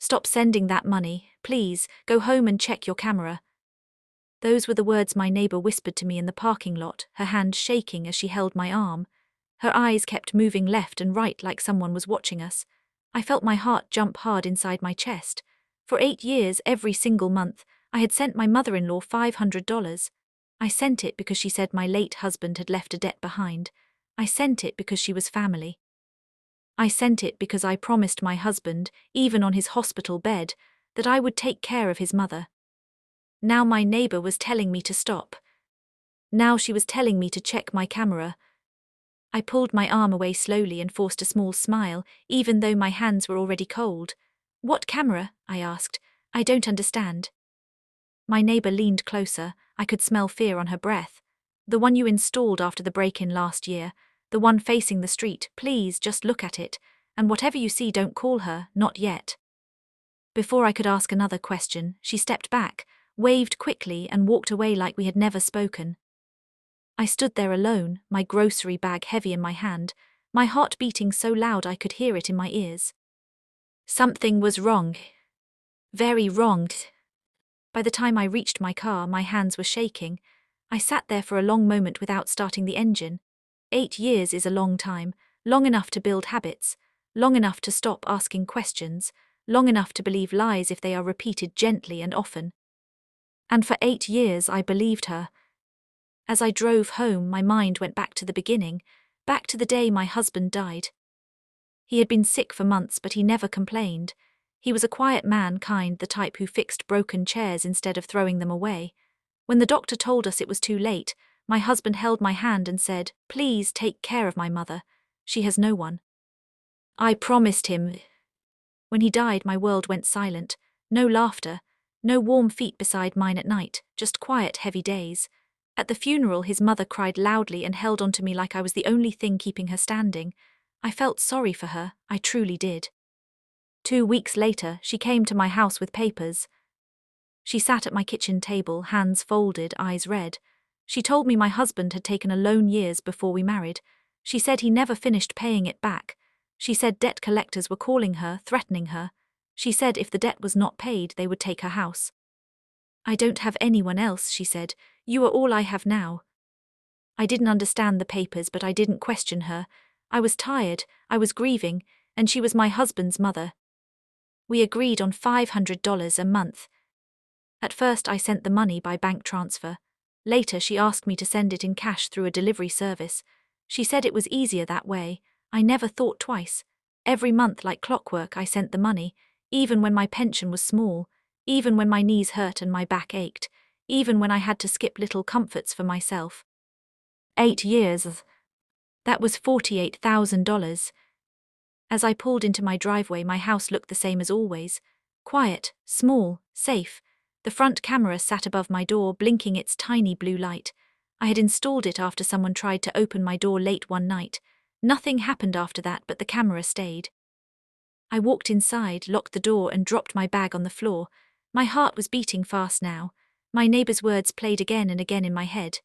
Stop sending that money, please, go home and check your camera. Those were the words my neighbor whispered to me in the parking lot, her hand shaking as she held my arm. Her eyes kept moving left and right like someone was watching us. I felt my heart jump hard inside my chest. For 8 years, every single month, I had sent my mother-in-law $500. I sent it because she said my late husband had left a debt behind. I sent it because she was family. I sent it because I promised my husband, even on his hospital bed, that I would take care of his mother. Now my neighbor was telling me to stop. Now she was telling me to check my camera. I pulled my arm away slowly and forced a small smile, even though my hands were already cold. "What camera?" I asked. "I don't understand." My neighbor leaned closer. I could smell fear on her breath. "The one you installed after the break-in last year. The one facing the street. Please, just look at it. And whatever you see, don't call her, not yet." Before I could ask another question, she stepped back, waved quickly and walked away like we had never spoken. I stood there alone, my grocery bag heavy in my hand, my heart beating so loud I could hear it in my ears. Something was wrong. Very wrong. By the time I reached my car, my hands were shaking. I sat there for a long moment without starting the engine. 8 years is a long time, long enough to build habits, long enough to stop asking questions, long enough to believe lies if they are repeated gently and often. And for 8 years I believed her. As I drove home, my mind went back to the beginning, back to the day my husband died. He had been sick for months, but he never complained. He was a quiet man, kind, the type who fixed broken chairs instead of throwing them away. When the doctor told us it was too late, my husband held my hand and said, "Please take care of my mother. She has no one." I promised him. When he died, my world went silent. No laughter, no warm feet beside mine at night, just quiet, heavy days. At the funeral, his mother cried loudly and held onto me like I was the only thing keeping her standing. I felt sorry for her, I truly did. 2 weeks later, she came to my house with papers. She sat at my kitchen table, hands folded, eyes red. She told me my husband had taken a loan years before we married. She said he never finished paying it back. She said debt collectors were calling her, threatening her. She said if the debt was not paid, they would take her house. "I don't have anyone else," she said. "You are all I have now." I didn't understand the papers, but I didn't question her. I was tired, I was grieving, and she was my husband's mother. We agreed on $500 a month. At first I sent the money by bank transfer. Later she asked me to send it in cash through a delivery service. She said it was easier that way. I never thought twice. Every month, like clockwork, I sent the money, even when my pension was small, even when my knees hurt and my back ached, even when I had to skip little comforts for myself. 8 years. That was $48,000. As I pulled into my driveway, my house looked the same as always. Quiet, small, safe. The front camera sat above my door, blinking its tiny blue light. I had installed it after someone tried to open my door late one night. Nothing happened after that, but the camera stayed. I walked inside, locked the door, and dropped my bag on the floor. My heart was beating fast now. My neighbor's words played again and again in my head.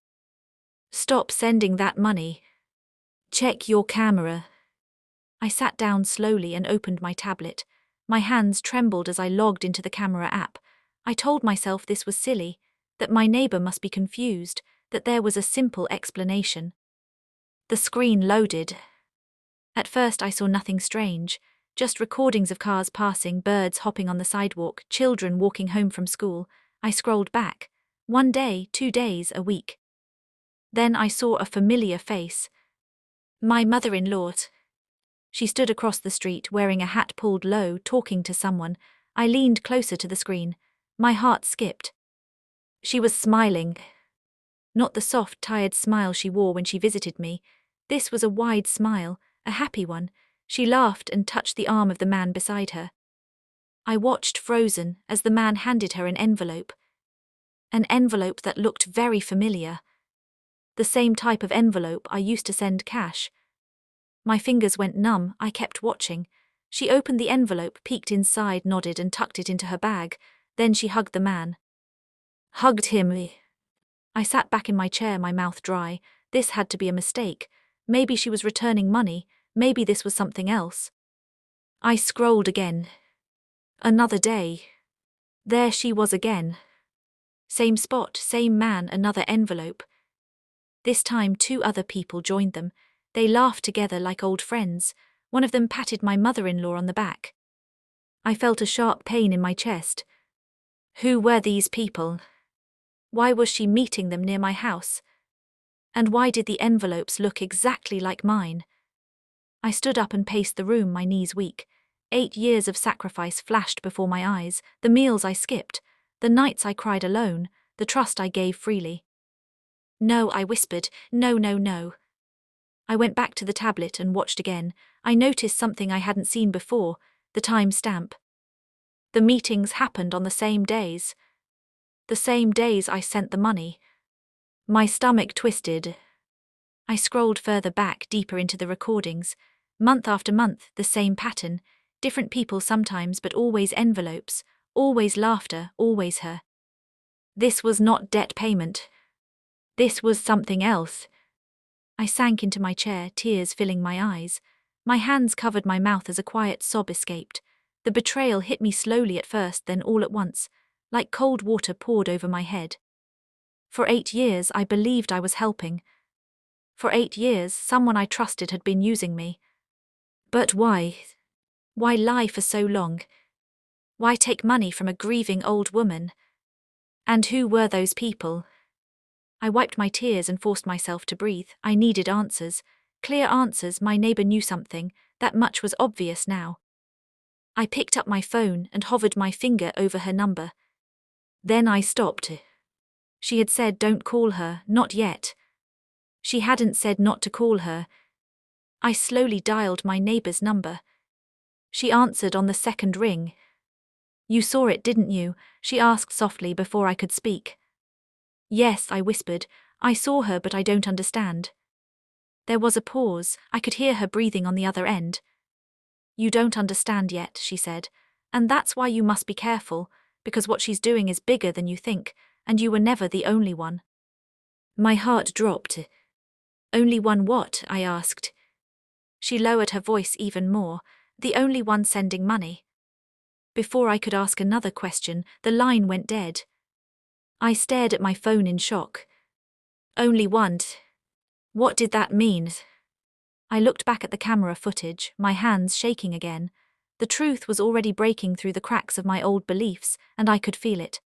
"Stop sending that money. Check your camera." I sat down slowly and opened my tablet. My hands trembled as I logged into the camera app. I told myself this was silly, that my neighbor must be confused, that there was a simple explanation. The screen loaded. At first I saw nothing strange, just recordings of cars passing, birds hopping on the sidewalk, children walking home from school. I scrolled back. 1 day, 2 days, a week. Then I saw a familiar face. My mother-in-law. She stood across the street, wearing a hat pulled low, talking to someone. I leaned closer to the screen. My heart skipped. She was smiling. Not the soft, tired smile she wore when she visited me. This was a wide smile, a happy one. She laughed and touched the arm of the man beside her. I watched frozen as the man handed her an envelope. An envelope that looked very familiar. The same type of envelope I used to send cash. My fingers went numb. I kept watching. She opened the envelope, peeked inside, nodded and tucked it into her bag. Then she hugged the man. Hugged him. I sat back in my chair, my mouth dry. This had to be a mistake. Maybe she was returning money. Maybe this was something else. I scrolled again. Another day. There she was again. Same spot, same man, another envelope. This time 2 other people joined them. They laughed together like old friends. One of them patted my mother-in-law on the back. I felt a sharp pain in my chest. Who were these people? Why was she meeting them near my house? And why did the envelopes look exactly like mine? I stood up and paced the room, my knees weak. 8 years of sacrifice flashed before my eyes, the meals I skipped, the nights I cried alone, the trust I gave freely. No, I whispered, no, no, no. I went back to the tablet and watched again. I noticed something I hadn't seen before, the time stamp. The meetings happened on the same days. The same days I sent the money. My stomach twisted. I scrolled further back, deeper into the recordings. Month after month, the same pattern. Different people sometimes, but always envelopes. Always laughter, always her. This was not debt payment. This was something else. I sank into my chair, tears filling my eyes. My hands covered my mouth as a quiet sob escaped. The betrayal hit me slowly at first, then all at once, like cold water poured over my head. For 8 years I believed I was helping. For 8 years someone I trusted had been using me. But why? Why lie for so long? Why take money from a grieving old woman? And who were those people? I wiped my tears and forced myself to breathe. I needed answers. Clear answers. My neighbor knew something. That much was obvious now. I picked up my phone and hovered my finger over her number. Then I stopped. She had said don't call her, not yet. She hadn't said not to call her. I slowly dialed my neighbor's number. She answered on the second ring. You saw it, didn't you? She asked softly before I could speak. Yes, I whispered. I saw her, but I don't understand. There was a pause. I could hear her breathing on the other end. You don't understand yet, she said. And that's why you must be careful, because what she's doing is bigger than you think, and you were never the only one. My heart dropped. Only one what? I asked. She lowered her voice even more. The only one sending money. Before I could ask another question, the line went dead. I stared at my phone in shock. Only one. What did that mean? I looked back at the camera footage, my hands shaking again. The truth was already breaking through the cracks of my old beliefs, and I could feel it.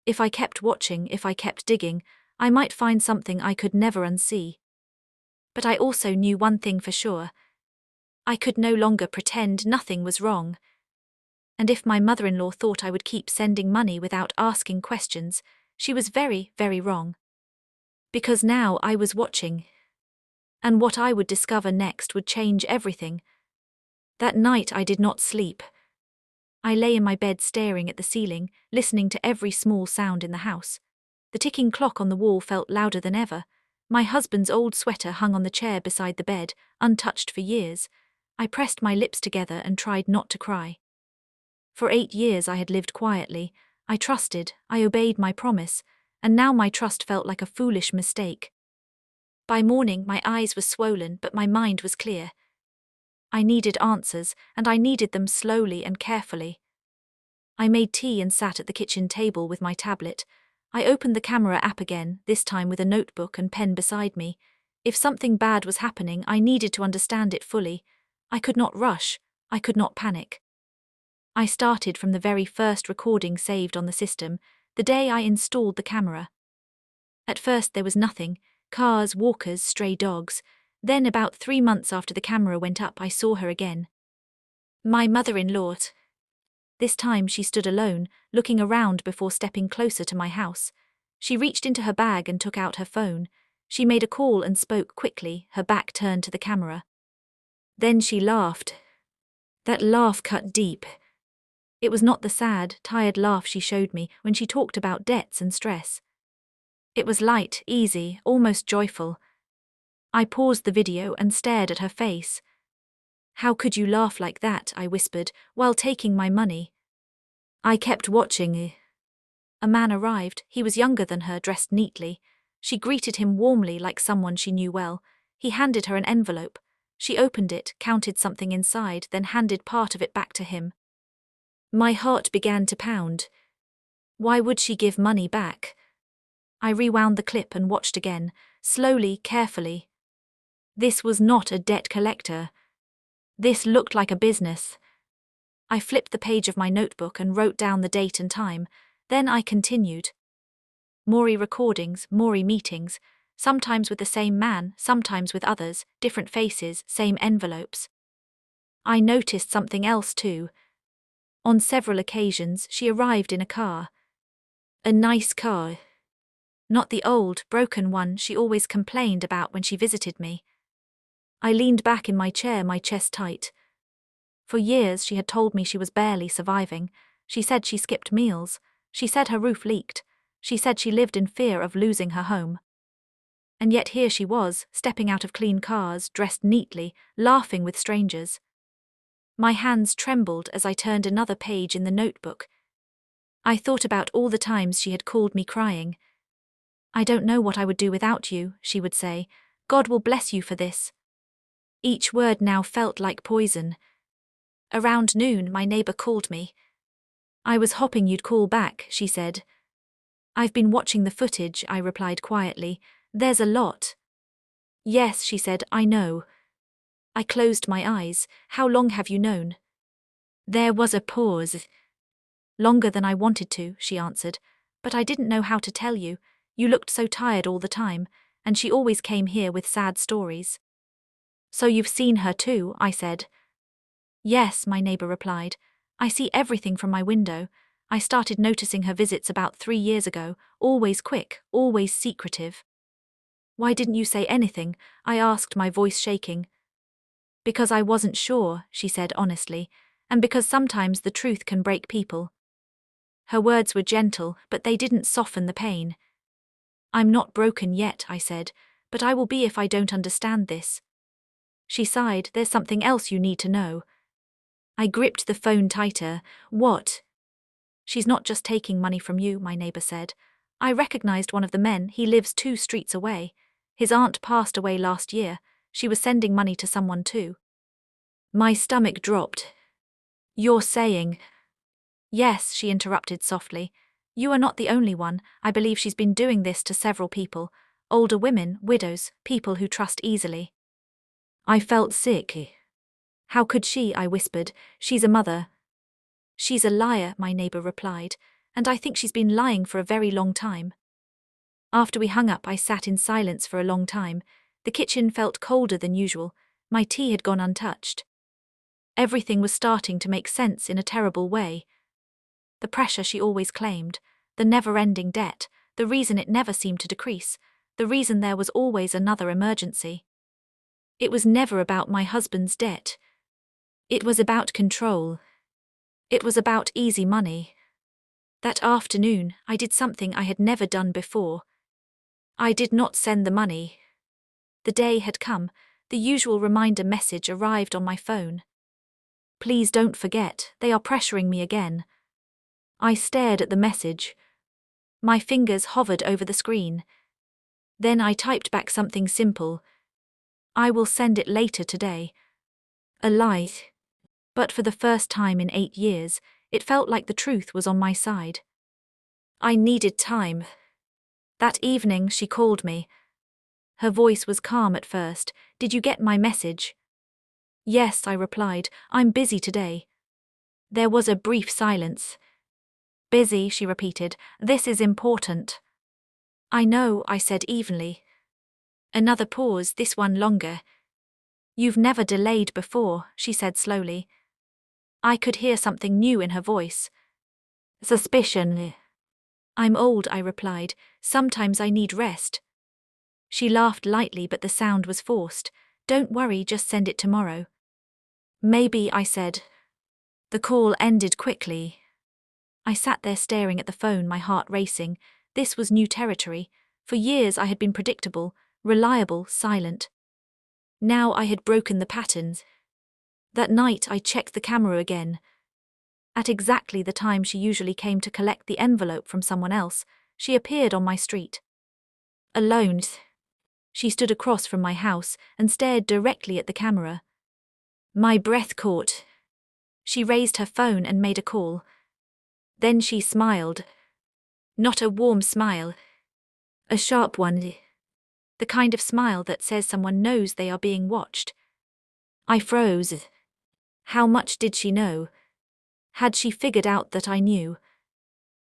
If I kept watching, if I kept digging, I might find something I could never unsee. But I also knew one thing for sure. I could no longer pretend nothing was wrong. And if my mother-in-law thought I would keep sending money without asking questions, she was very, very wrong. Because now I was watching. And what I would discover next would change everything. That night I did not sleep. I lay in my bed staring at the ceiling, listening to every small sound in the house. The ticking clock on the wall felt louder than ever. My husband's old sweater hung on the chair beside the bed, untouched for years. I pressed my lips together and tried not to cry. For 8 years I had lived quietly. I trusted, I obeyed my promise, and now my trust felt like a foolish mistake. By morning my eyes were swollen, but my mind was clear. I needed answers, and I needed them slowly and carefully. I made tea and sat at the kitchen table with my tablet. I opened the camera app again, this time with a notebook and pen beside me. If something bad was happening, I needed to understand it fully. I could not rush. I could not panic. I started from the very first recording saved on the system, the day I installed the camera. At first there was nothing, cars, walkers, stray dogs. Then about 3 months after the camera went up, I saw her again. My mother-in-law. This time she stood alone, looking around before stepping closer to my house. She reached into her bag and took out her phone. She made a call and spoke quickly, her back turned to the camera. Then she laughed. That laugh cut deep. It was not the sad, tired laugh she showed me when she talked about debts and stress. It was light, easy, almost joyful. I paused the video and stared at her face. How could you laugh like that, I whispered, while taking my money. I kept watching. A man arrived. He was younger than her, dressed neatly. She greeted him warmly like someone she knew well. He handed her an envelope. She opened it, counted something inside, then handed part of it back to him. My heart began to pound. Why would she give money back? I rewound the clip and watched again, slowly, carefully. This was not a debt collector. This looked like a business. I flipped the page of my notebook and wrote down the date and time. Then I continued. Maury recordings, Maury meetings, sometimes with the same man, sometimes with others, different faces, same envelopes. I noticed something else too. On several occasions, she arrived in a car. A nice car. Not the old, broken one she always complained about when she visited me. I leaned back in my chair, my chest tight. For years she had told me she was barely surviving. She said she skipped meals. She said her roof leaked. She said she lived in fear of losing her home. And yet here she was, stepping out of clean cars, dressed neatly, laughing with strangers. My hands trembled as I turned another page in the notebook. I thought about all the times she had called me crying. I don't know what I would do without you, she would say. God will bless you for this. Each word now felt like poison. Around noon, my neighbor called me. I was hoping you'd call back, she said. I've been watching the footage, I replied quietly. There's a lot. Yes, she said, I know. I closed my eyes. How long have you known? There was a pause. Longer than I wanted to, she answered. But I didn't know how to tell you. You looked so tired all the time, and she always came here with sad stories. So you've seen her too, I said. Yes, my neighbor replied. I see everything from my window. I started noticing her visits about 3 years ago, always quick, always secretive. Why didn't you say anything? I asked, my voice shaking. Because I wasn't sure, she said honestly, and because sometimes the truth can break people. Her words were gentle, but they didn't soften the pain. I'm not broken yet, I said, but I will be if I don't understand this. She sighed, there's something else you need to know. I gripped the phone tighter. What? She's not just taking money from you, my neighbor said. I recognized one of the men, he lives 2 streets away. His aunt passed away last year. She was sending money to someone too. My stomach dropped. You're saying... Yes, she interrupted softly. You are not the only one. I believe she's been doing this to several people. Older women, widows, people who trust easily. I felt sick. How could she, I whispered. She's a mother. She's a liar, my neighbor replied, and I think she's been lying for a very long time. After we hung up, I sat in silence for a long time. The kitchen felt colder than usual. My tea had gone untouched. Everything was starting to make sense in a terrible way. The pressure she always claimed, the never-ending debt, the reason it never seemed to decrease, the reason there was always another emergency. It was never about my husband's debt. It was about control. It was about easy money. That afternoon, I did something I had never done before. I did not send the money. The day had come. The usual reminder message arrived on my phone. Please don't forget, they are pressuring me again. I stared at the message. My fingers hovered over the screen. Then I typed back something simple. I will send it later today. A lie. But for the first time in 8 years, it felt like the truth was on my side. I needed time. That evening she called me. Her voice was calm at first. Did you get my message? Yes, I replied. I'm busy today. There was a brief silence. Busy, she repeated. This is important. I know, I said evenly. Another pause, this one longer. You've never delayed before, she said slowly. I could hear something new in her voice. Suspicion. I'm old, I replied. Sometimes I need rest. She laughed lightly, but the sound was forced. Don't worry, just send it tomorrow. Maybe, I said. The call ended quickly. I sat there staring at the phone, my heart racing. This was new territory. For years I had been predictable, reliable, silent. Now I had broken the patterns. That night I checked the camera again. At exactly the time she usually came to collect the envelope from someone else, she appeared on my street. Alone. She stood across from my house and stared directly at the camera. My breath caught. She raised her phone and made a call. Then she smiled. Not a warm smile. A sharp one. The kind of smile that says someone knows they are being watched. I froze. How much did she know? Had she figured out that I knew?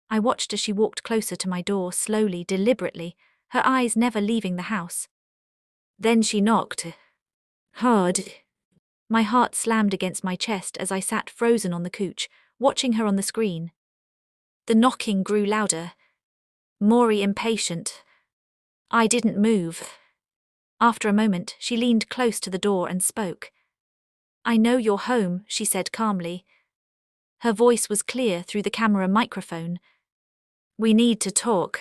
I watched as she walked closer to my door, slowly, deliberately, her eyes never leaving the house. Then she knocked. Hard. My heart slammed against my chest as I sat frozen on the couch, watching her on the screen. The knocking grew louder. More impatient. I didn't move. After a moment, she leaned close to the door and spoke. I know you're home, she said calmly. Her voice was clear through the camera microphone. We need to talk.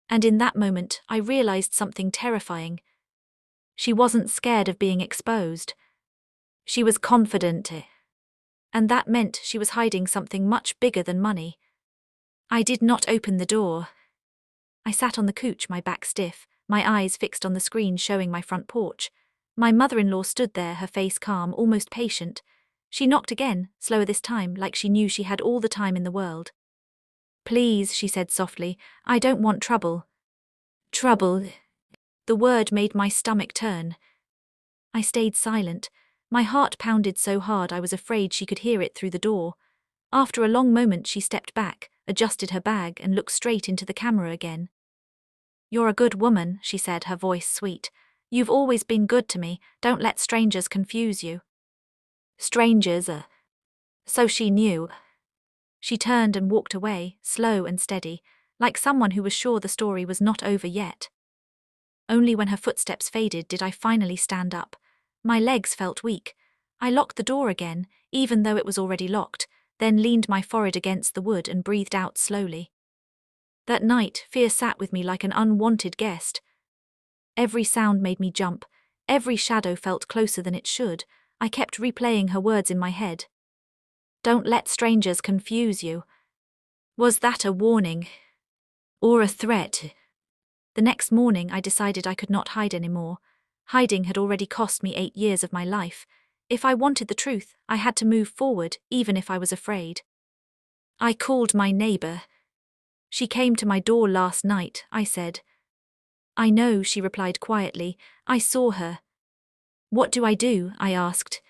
And in that moment, I realized something terrifying. She wasn't scared of being exposed. She was confident. And that meant she was hiding something much bigger than money. I did not open the door. I sat on the couch, my back stiff, my eyes fixed on the screen showing my front porch. My mother-in-law stood there, her face calm, almost patient. She knocked again, slower this time, like she knew she had all the time in the world. Please, she said softly, I don't want trouble. Trouble. The word made my stomach turn. I stayed silent. My heart pounded so hard I was afraid she could hear it through the door. After a long moment she stepped back, adjusted her bag and looked straight into the camera again. You're a good woman, she said, her voice sweet. You've always been good to me, don't let strangers confuse you. Strangers. So she knew. She turned and walked away, slow and steady, like someone who was sure the story was not over yet. Only when her footsteps faded did I finally stand up. My legs felt weak. I locked the door again, even though it was already locked, then leaned my forehead against the wood and breathed out slowly. That night, fear sat with me like an unwanted guest. Every sound made me jump. Every shadow felt closer than it should. I kept replaying her words in my head. Don't let strangers confuse you. Was that a warning? Or a threat? The next morning I decided I could not hide anymore. Hiding had already cost me 8 years of my life. If I wanted the truth, I had to move forward, even if I was afraid. I called my neighbor. She came to my door last night, I said. I know, she replied quietly. I saw her. What do I do? I asked.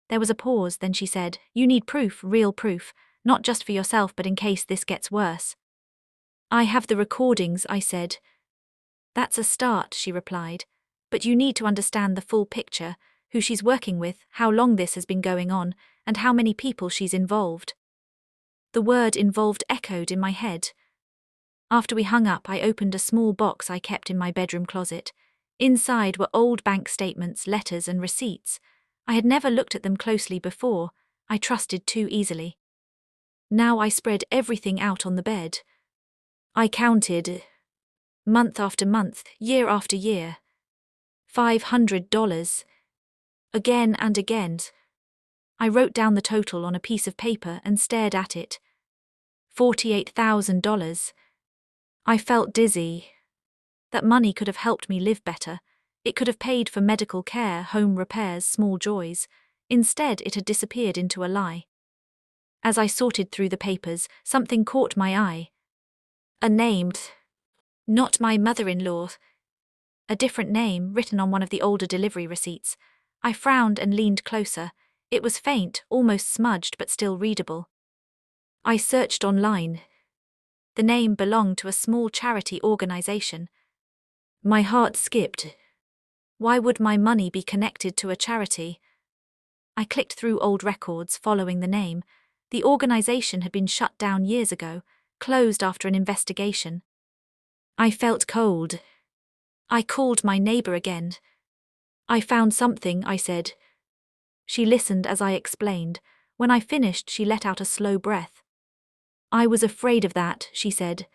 There was a pause, then she said, you need proof, real proof, not just for yourself but in case this gets worse. I have the recordings, I said. That's a start, she replied. But you need to understand the full picture, who she's working with, how long this has been going on, and how many people she's involved. The word involved echoed in my head. After we hung up, I opened a small box I kept in my bedroom closet. Inside were old bank statements, letters, and receipts. I had never looked at them closely before. I trusted too easily. Now I spread everything out on the bed. I counted. Month after month, year after year. $500. Again and again. I wrote down the total on a piece of paper and stared at it. $48,000. I felt dizzy. That money could have helped me live better. It could have paid for medical care, home repairs, small joys. Instead, it had disappeared into a lie. As I sorted through the papers, something caught my eye. A name. Not my mother-in-law. A different name written on one of the older delivery receipts. I frowned and leaned closer. It was faint, almost smudged, but still readable. I searched online. The name belonged to a small charity organization. My heart skipped. Why would my money be connected to a charity? I clicked through old records following the name. The organization had been shut down years ago, closed after an investigation. I felt cold. I called my neighbor again. I found something, I said. She listened as I explained. When I finished, she let out a slow breath. I was afraid of that, she said.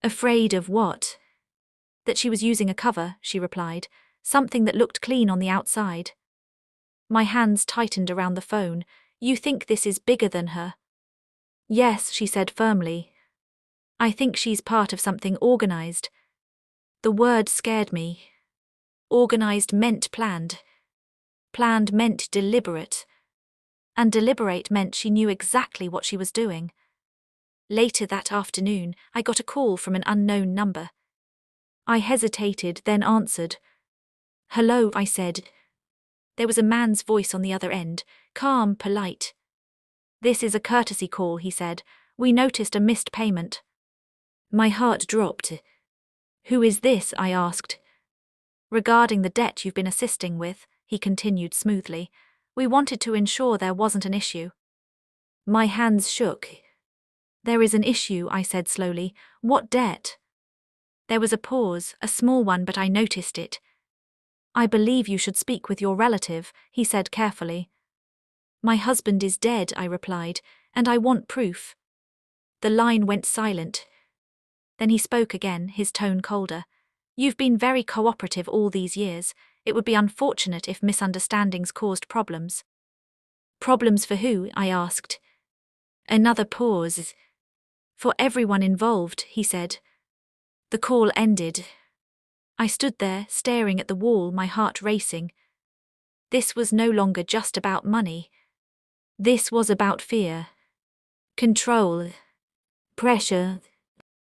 Afraid of what? That she was using a cover, she replied, something that looked clean on the outside. My hands tightened around the phone. You think this is bigger than her? Yes, she said firmly. I think she's part of something organized. The word scared me. Organized meant planned. Planned meant deliberate. And deliberate meant she knew exactly what she was doing. Later that afternoon, I got a call from an unknown number. I hesitated, then answered. "Hello," I said. There was a man's voice on the other end, calm, polite. "This is a courtesy call," he said. "We noticed a missed payment." My heart dropped. "Who is this?" I asked. "Regarding the debt you've been assisting with," he continued smoothly. "We wanted to ensure there wasn't an issue." My hands shook. "There is an issue," I said slowly. "What debt?" There was a pause, a small one, but I noticed it. "I believe you should speak with your relative," he said carefully. "My husband is dead," I replied, "and I want proof." The line went silent. Then he spoke again, his tone colder. "You've been very cooperative all these years. It would be unfortunate if misunderstandings caused problems." "Problems for who?" I asked. Another pause. "For everyone involved," he said. The call ended. I stood there, staring at the wall, my heart racing. This was no longer just about money. This was about fear, control, pressure.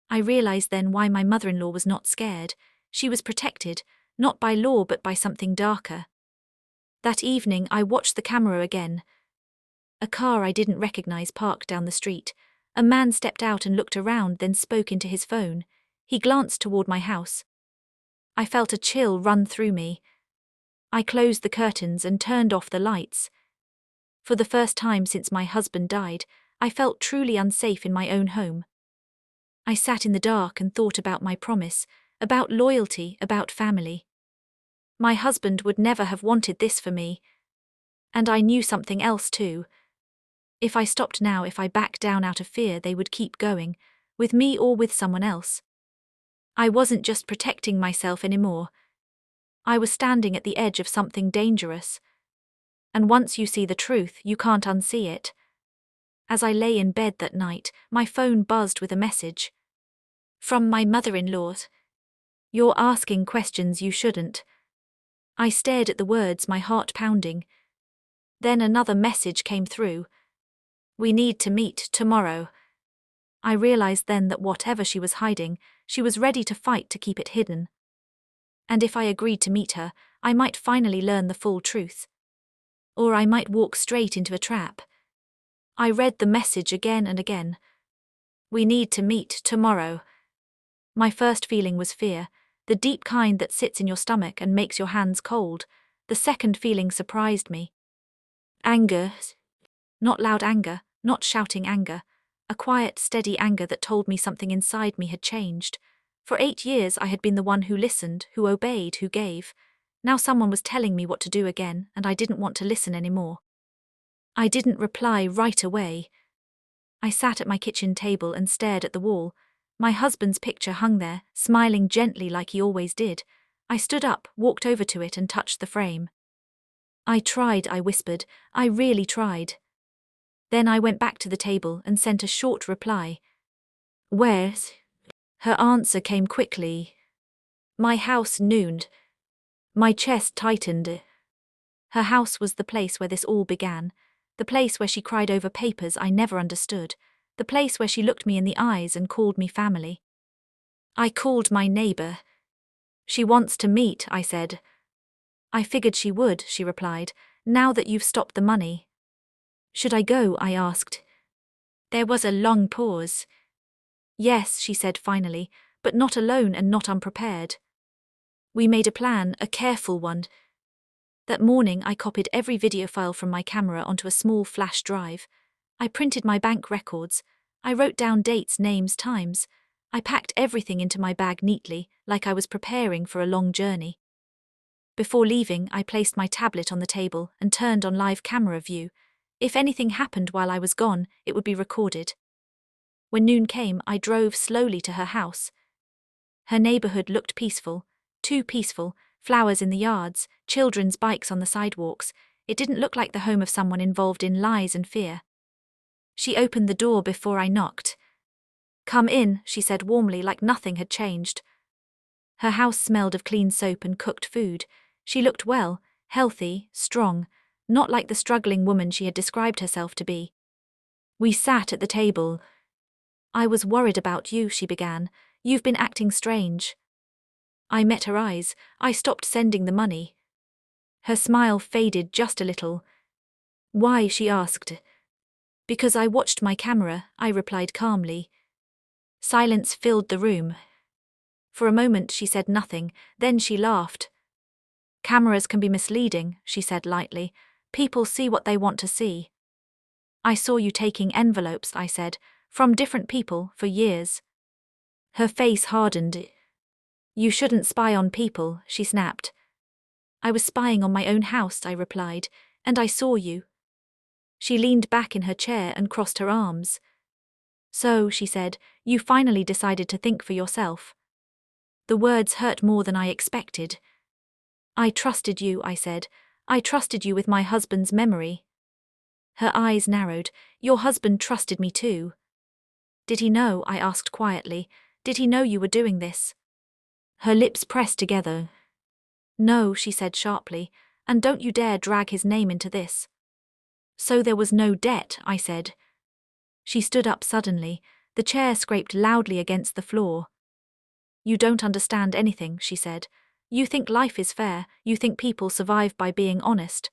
I realized then why my mother-in-law was not scared. She was protected, not by law but by something darker. That evening I watched the camera again. A car I didn't recognize parked down the street. A man stepped out and looked around, then spoke into his phone. He glanced toward my house. I felt a chill run through me. I closed the curtains and turned off the lights. For the first time since my husband died, I felt truly unsafe in my own home. I sat in the dark and thought about my promise, about loyalty, about family. My husband would never have wanted this for me. And I knew something else too. If I stopped now, if I backed down out of fear, they would keep going, with me or with someone else. I wasn't just protecting myself anymore. I was standing at the edge of something dangerous. And once you see the truth, you can't unsee it. As I lay in bed that night, my phone buzzed with a message. From my mother-in-law. "You're asking questions you shouldn't." I stared at the words, my heart pounding. Then another message came through. "We need to meet tomorrow." I realized then that whatever she was hiding, she was ready to fight to keep it hidden. And if I agreed to meet her, I might finally learn the full truth. Or I might walk straight into a trap. I read the message again and again. "We need to meet tomorrow." My first feeling was fear, the deep kind that sits in your stomach and makes your hands cold. The second feeling surprised me. Anger. Not loud anger, not shouting anger. A quiet, steady anger that told me something inside me had changed. For 8 years I had been the one who listened, who obeyed, who gave. Now someone was telling me what to do again, and I didn't want to listen anymore. I didn't reply right away. I sat at my kitchen table and stared at the wall. My husband's picture hung there, smiling gently like he always did. I stood up, walked over to it and touched the frame. "I tried," I whispered. "I really tried." Then I went back to the table and sent a short reply. "Where's?" Her answer came quickly. "My house, nooned." My chest tightened. Her house was the place where this all began, the place where she cried over papers I never understood, the place where she looked me in the eyes and called me family. I called my neighbor. "She wants to meet," I said. "I figured she would," she replied, "now that you've stopped the money." "Should I go?" I asked. There was a long pause. "Yes," she said finally, "but not alone and not unprepared." We made a plan, a careful one. That morning I copied every video file from my camera onto a small flash drive. I printed my bank records. I wrote down dates, names, times. I packed everything into my bag neatly, like I was preparing for a long journey. Before leaving, I placed my tablet on the table and turned on live camera view. If anything happened while I was gone, it would be recorded. When noon came, I drove slowly to her house. Her neighborhood looked peaceful, too peaceful, flowers in the yards, children's bikes on the sidewalks. It didn't look like the home of someone involved in lies and fear. She opened the door before I knocked. "Come in," she said warmly, like nothing had changed. Her house smelled of clean soap and cooked food. She looked well, healthy, strong. not like the struggling woman she had described herself to be. We sat at the table. "I was worried about you," she began. "You've been acting strange." I met her eyes. I stopped sending the money. Her smile faded just a little. "Why?" she asked. "Because I watched my camera," I replied calmly. Silence filled the room. For a moment she said nothing, then she laughed. "Cameras can be misleading," she said lightly. "People see what they want to see." "I saw you taking envelopes," I said, "from different people for years." Her face hardened. "You shouldn't spy on people," she snapped. "I was spying on my own house," I replied, "and I saw you." She leaned back in her chair and crossed her arms. "So," she said, "you finally decided to think for yourself." The words hurt more than I expected. "I trusted you," I said. "I trusted you with my husband's memory." Her eyes narrowed. "Your husband trusted me too." "Did he know?" I asked quietly. "Did he know you were doing this?" Her lips pressed together. "No," she said sharply, "and don't you dare drag his name into this." "So there was no debt," I said. She stood up suddenly. The chair scraped loudly against the floor. "You don't understand anything," she said. "You think life is fair, you think people survive by being honest."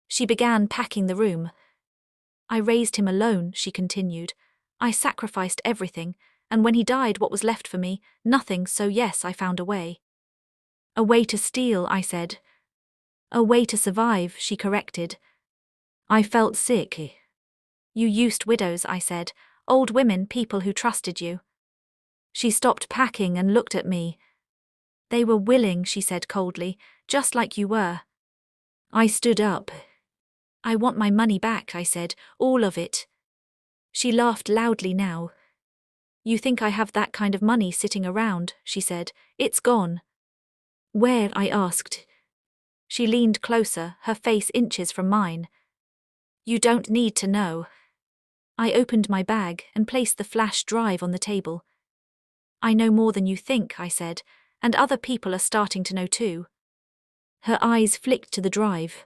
She began packing the room. "I raised him alone," she continued. "I sacrificed everything, and when he died, what was left for me? Nothing, so yes, I found a way." "A way to steal," I said. "A way to survive," she corrected. I felt sick. "You used widows," I said. "Old women, people who trusted you." She stopped packing and looked at me. "They were willing," she said coldly, "just like you were." I stood up. "I want my money back," I said, "all of it." She laughed loudly now. "You think I have that kind of money sitting around," she said. "It's gone." "Where?" I asked. She leaned closer, her face inches from mine. "You don't need to know." I opened my bag and placed the flash drive on the table. "I know more than you think," I said, "and other people are starting to know too." Her eyes flicked to the drive.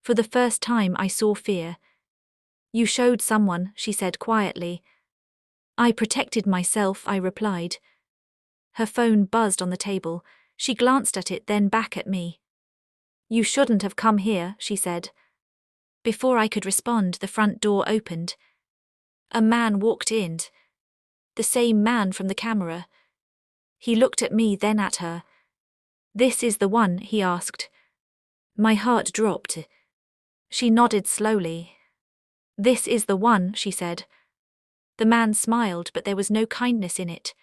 For the first time I saw fear. "You showed someone," she said quietly. "I protected myself," I replied. Her phone buzzed on the table. She glanced at it, then back at me. "You shouldn't have come here," she said. Before I could respond, the front door opened. A man walked in. The same man from the camera. He looked at me, then at her. "This is the one?" he asked. My heart dropped. She nodded slowly. "This is the one," she said. The man smiled, but there was no kindness in it.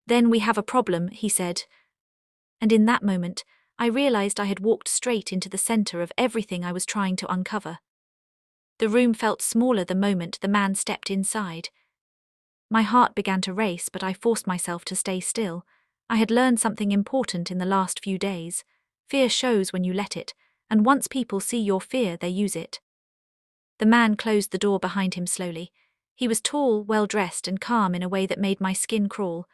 "Then we have a problem," he said. And in that moment, I realized I had walked straight into the center of everything I was trying to uncover. The room felt smaller the moment the man stepped inside. My heart began to race, but I forced myself to stay still. I had learned something important in the last few days. Fear shows when you let it, and once people see your fear, they use it. The man closed the door behind him slowly. He was tall, well-dressed, and calm in a way that made my skin crawl.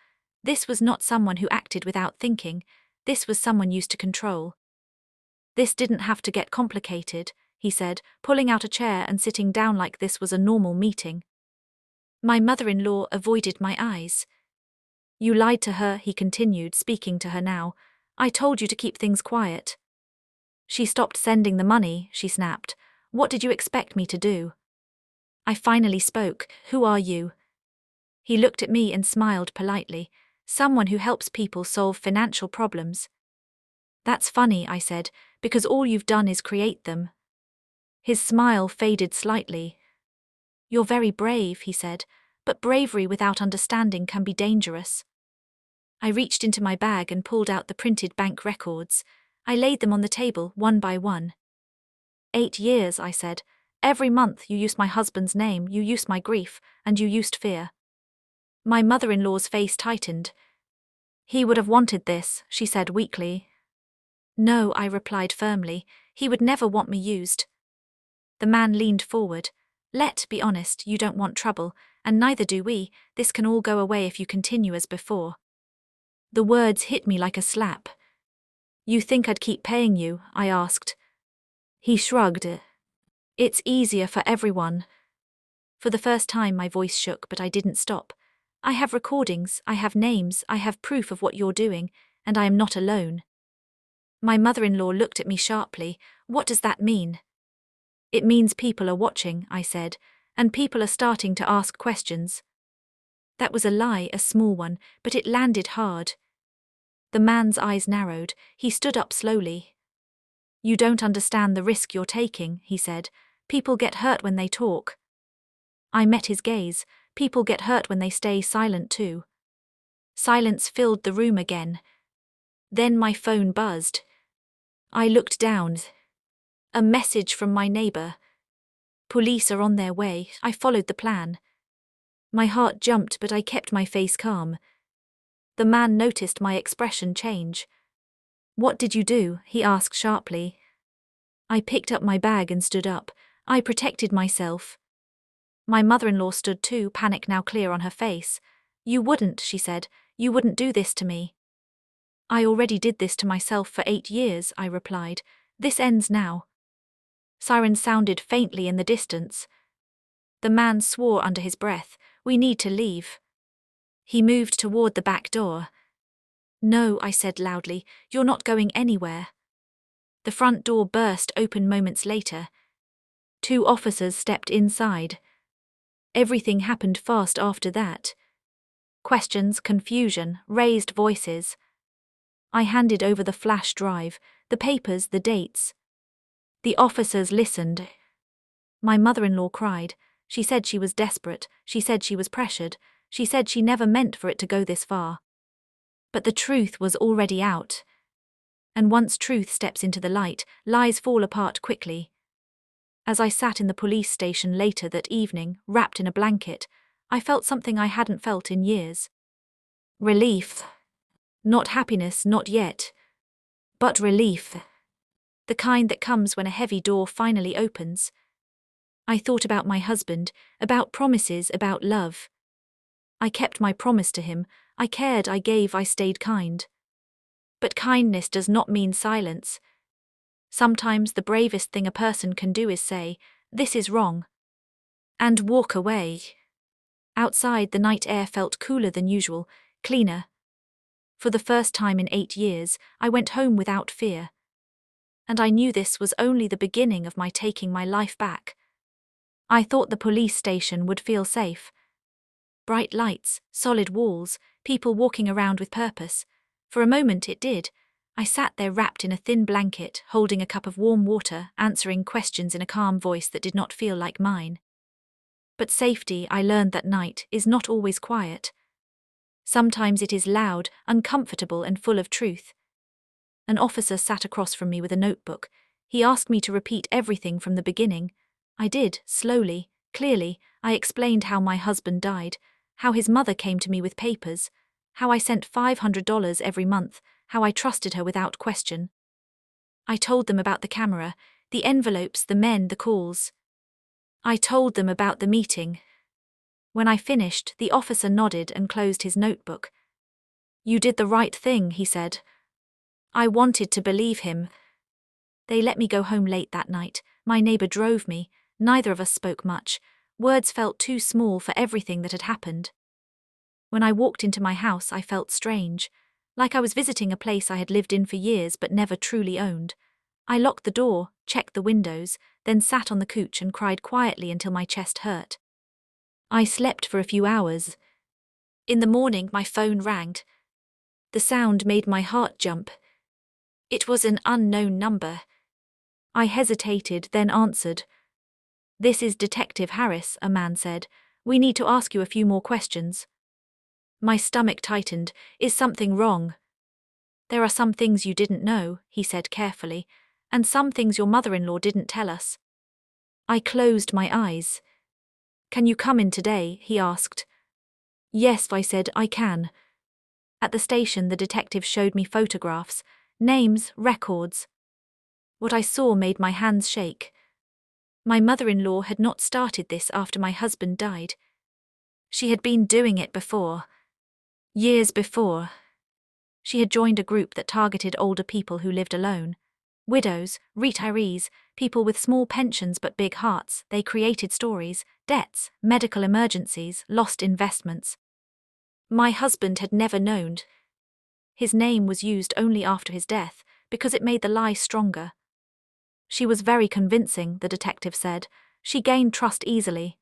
This was not someone who acted without thinking. This was someone used to control. "This didn't have to get complicated," he said, pulling out a chair and sitting down like this was a normal meeting. My mother-in-law avoided my eyes. "You lied to her," he continued, speaking to her now. "I told you to keep things quiet." "She stopped sending the money," she snapped. "What did you expect me to do?" I finally spoke. "Who are you?" He looked at me and smiled politely. "Someone who helps people solve financial problems." "That's funny," I said, "because all you've done is create them." His smile faded slightly. "You're very brave," he said, "but bravery without understanding can be dangerous." I reached into my bag and pulled out the printed bank records. I laid them on the table, one by one. 8 years, I said. Every month you used my husband's name, you used my grief, and you used fear. My mother-in-law's face tightened. "He would have wanted this," she said weakly. "No," I replied firmly. "He would never want me used." The man leaned forward. "Let's be honest, you don't want trouble, and neither do we. This can all go away if you continue as before." The words hit me like a slap. "You think I'd keep paying you?" I asked. He shrugged. It's easier for everyone. For the first time my voice shook, but I didn't stop. I have recordings, I have names, I have proof of what you're doing, and I am not alone. My mother-in-law looked at me sharply. What does that mean? It means people are watching, I said, and people are starting to ask questions. That was a lie, a small one, but it landed hard. The man's eyes narrowed. He stood up slowly. You don't understand the risk you're taking, he said. People get hurt when they talk. I met his gaze. People get hurt when they stay silent too. Silence filled the room again. Then my phone buzzed. I looked down. A message from my neighbor. Police are on their way. I followed the plan. My heart jumped, but I kept my face calm. The man noticed my expression change. What did you do? He asked sharply. I picked up my bag and stood up. I protected myself. My mother-in-law stood too, panic now clear on her face. You wouldn't, she said. You wouldn't do this to me. I already did this to myself for 8 years, I replied. This ends now. Sirens sounded faintly in the distance. The man swore under his breath. We need to leave. He moved toward the back door. No, I said loudly, you're not going anywhere. The front door burst open moments later. 2 officers stepped inside. Everything happened fast after that. Questions, confusion, raised voices. I handed over the flash drive, the papers, the dates. The officers listened. My mother-in-law cried. She said she was desperate. She said she was pressured. She said she never meant for it to go this far. But the truth was already out. And once truth steps into the light, lies fall apart quickly. As I sat in the police station later that evening, wrapped in a blanket, I felt something I hadn't felt in years. Relief. Not happiness, not yet. But relief. The kind that comes when a heavy door finally opens. I thought about my husband, about promises, about love. I kept my promise to him. I cared, I gave, I stayed kind. But kindness does not mean silence. Sometimes the bravest thing a person can do is say, "This is wrong," and walk away. Outside, the night air felt cooler than usual, cleaner. For the first time in 8 years, I went home without fear. And I knew this was only the beginning of my taking my life back. I thought the police station would feel safe. Bright lights, solid walls, people walking around with purpose. For a moment it did. I sat there wrapped in a thin blanket, holding a cup of warm water, answering questions in a calm voice that did not feel like mine. But safety, I learned that night, is not always quiet. Sometimes it is loud, uncomfortable, and full of truth. An officer sat across from me with a notebook. He asked me to repeat everything from the beginning. I did, slowly, clearly. I explained how my husband died, how his mother came to me with papers, how I sent $500 every month, how I trusted her without question. I told them about the camera, the envelopes, the men, the calls. I told them about the meeting. When I finished, the officer nodded and closed his notebook. You did the right thing, he said. I wanted to believe him. They let me go home late that night. My neighbor drove me. Neither of us spoke much. Words felt too small for everything that had happened. When I walked into my house, I felt strange, like I was visiting a place I had lived in for years but never truly owned. I locked the door, checked the windows, then sat on the couch and cried quietly until my chest hurt. I slept for a few hours. In the morning, my phone rang. The sound made my heart jump. It was an unknown number. I hesitated, then answered. This is Detective Harris, a man said. We need to ask you a few more questions. My stomach tightened. Is something wrong? There are some things you didn't know, he said carefully, and some things your mother-in-law didn't tell us. I closed my eyes. Can you come in today? He asked. Yes, I said, I can. At the station, the detective showed me photographs, names, records. What I saw made my hands shake. My mother-in-law had not started this after my husband died. She had been doing it before. Years before. She had joined a group that targeted older people who lived alone. Widows, retirees, people with small pensions but big hearts, they created stories, debts, medical emergencies, lost investments. My husband had never known. His name was used only after his death, because it made the lie stronger. She was very convincing, the detective said. She gained trust easily.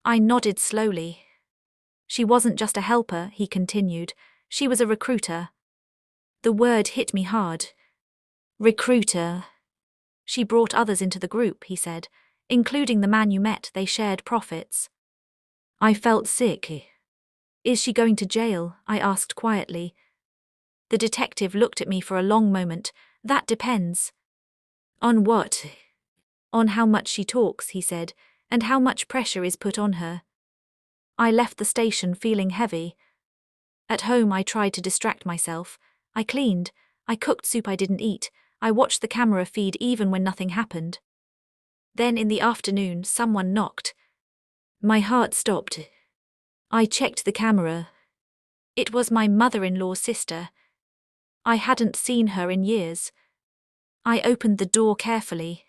I nodded slowly. She wasn't just a helper, he continued. She was a recruiter. The word hit me hard. Recruiter. She brought others into the group, he said. Including the man you met, they shared profits. I felt sick. Is she going to jail? I asked quietly. The detective looked at me for a long moment. That depends. On what? On how much she talks, he said, and how much pressure is put on her. I left the station feeling heavy. At home I tried to distract myself. I cleaned. I cooked soup I didn't eat. I watched the camera feed even when nothing happened. Then in the afternoon someone knocked. My heart stopped. I checked the camera. It was my mother-in-law's sister. I hadn't seen her in years. I opened the door carefully.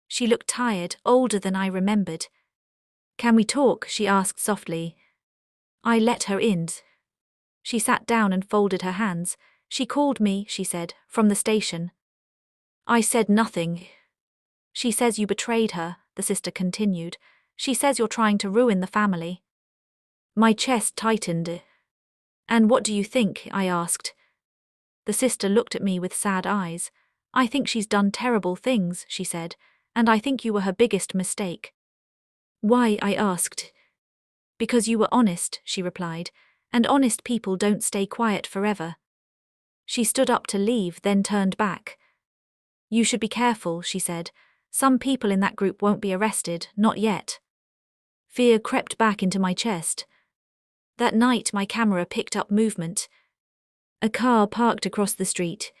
She looked tired, older than I remembered. Can we talk? She asked softly. I let her in. She sat down and folded her hands. She called me, she said, from the station. I said nothing. She says you betrayed her, the sister continued. She says you're trying to ruin the family. My chest tightened. And what do you think? I asked. The sister looked at me with sad eyes. I think she's done terrible things, she said, and I think you were her biggest mistake. Why? I asked. Because you were honest, she replied, and honest people don't stay quiet forever. She stood up to leave, then turned back. You should be careful, she said. Some people in that group won't be arrested, not yet. Fear crept back into my chest. That night my camera picked up movement. A car parked across the street.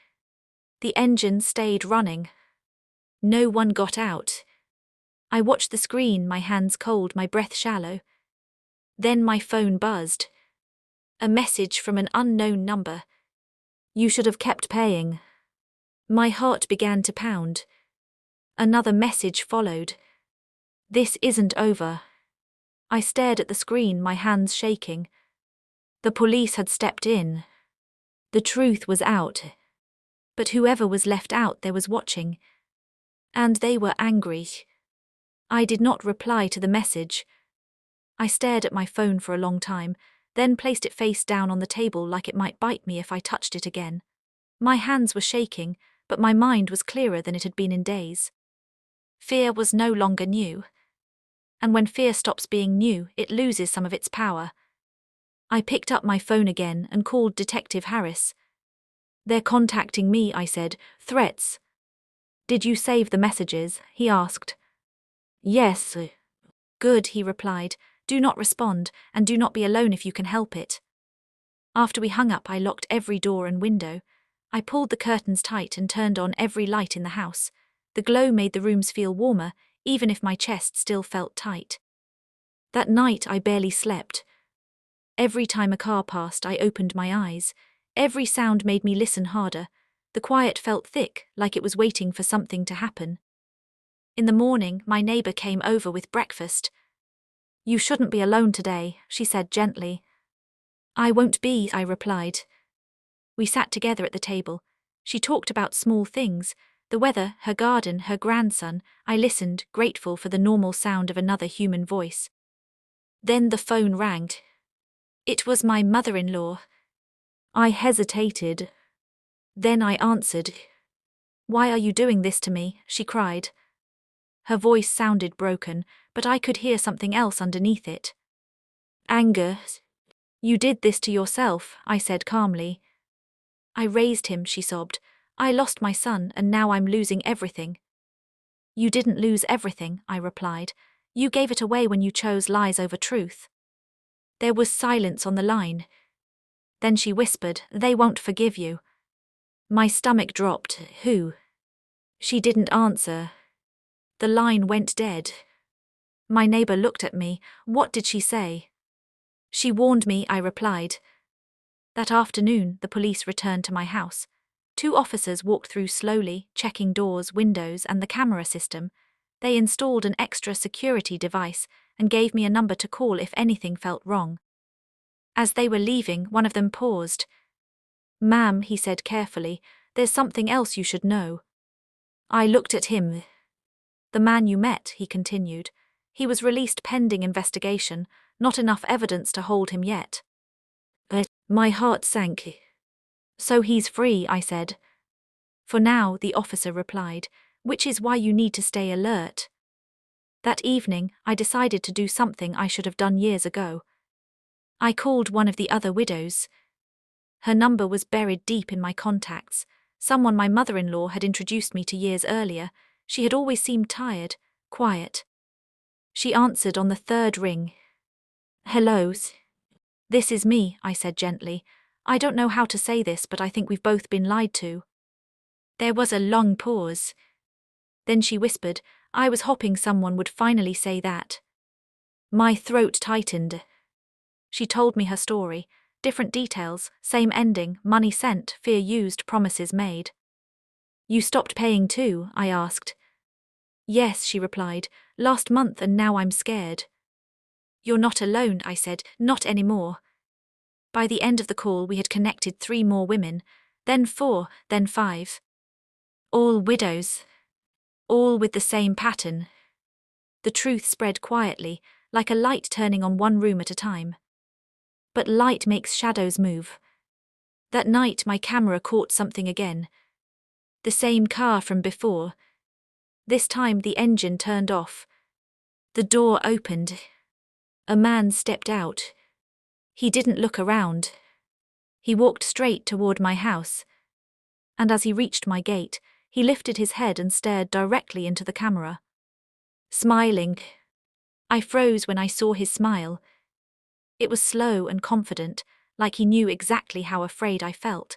The engine stayed running. No one got out. I watched the screen, my hands cold, my breath shallow. Then my phone buzzed. A message from an unknown number. You should have kept paying. My heart began to pound. Another message followed. This isn't over. I stared at the screen, my hands shaking. The police had stepped in. The truth was out. But whoever was left out there was watching. And they were angry. I did not reply to the message. I stared at my phone for a long time, then placed it face down on the table like it might bite me if I touched it again. My hands were shaking, but my mind was clearer than it had been in days. Fear was no longer new. And when fear stops being new, it loses some of its power. I picked up my phone again and called Detective Harris. They're contacting me, I said. Threats. Did you save the messages? He asked. Yes. Good, he replied. Do not respond, and do not be alone if you can help it. After we hung up, I locked every door and window. I pulled the curtains tight and turned on every light in the house. The glow made the rooms feel warmer, even if my chest still felt tight. That night I barely slept. Every time a car passed, I opened my eyes. Every sound made me listen harder. The quiet felt thick, like it was waiting for something to happen. In the morning, my neighbor came over with breakfast. You shouldn't be alone today, she said gently. I won't be, I replied. We sat together at the table. She talked about small things, the weather, her garden, her grandson. I listened, grateful for the normal sound of another human voice. Then the phone rang. It was my mother-in-law. I hesitated. Then I answered. Why are you doing this to me? She cried. Her voice sounded broken, but I could hear something else underneath it. Anger. You did this to yourself, I said calmly. I raised him, she sobbed. I lost my son, and now I'm losing everything. You didn't lose everything, I replied. You gave it away when you chose lies over truth. There was silence on the line. Then she whispered, They won't forgive you. My stomach dropped. Who? She didn't answer. The line went dead. My neighbor looked at me. What did she say? She warned me, I replied. That afternoon, the police returned to my house. 2 officers walked through slowly, checking doors, windows, and the camera system. They installed an extra security device and gave me a number to call if anything felt wrong. As they were leaving, one of them paused. "Ma'am," he said carefully, "there's something else you should know." I looked at him. "The man you met," he continued. "He was released pending investigation, not enough evidence to hold him yet." My heart sank. "So he's free," I said. "For now," the officer replied, "which is why you need to stay alert." That evening, I decided to do something I should have done years ago. I called one of the other widows. Her number was buried deep in my contacts, someone my mother-in-law had introduced me to years earlier. She had always seemed tired, quiet. She answered on the 3rd ring. "Hello. This is me," I said gently. "I don't know how to say this, but I think we've both been lied to." There was a long pause. Then she whispered, "I was hoping someone would finally say that." My throat tightened. She told me her story. Different details, same ending, money sent, fear used, promises made. "You stopped paying too?" I asked. "Yes," she replied, "last month, and now I'm scared." "You're not alone," I said, "not anymore." By the end of the call, we had connected 3 more women, then 4, then 5. All widows. All with the same pattern. The truth spread quietly, like a light turning on one room at a time. But light makes shadows move. That night my camera caught something again. The same car from before. This time the engine turned off. The door opened. A man stepped out. He didn't look around. He walked straight toward my house. And as he reached my gate, he lifted his head and stared directly into the camera. Smiling. I froze when I saw his smile. It was slow and confident, like he knew exactly how afraid I felt.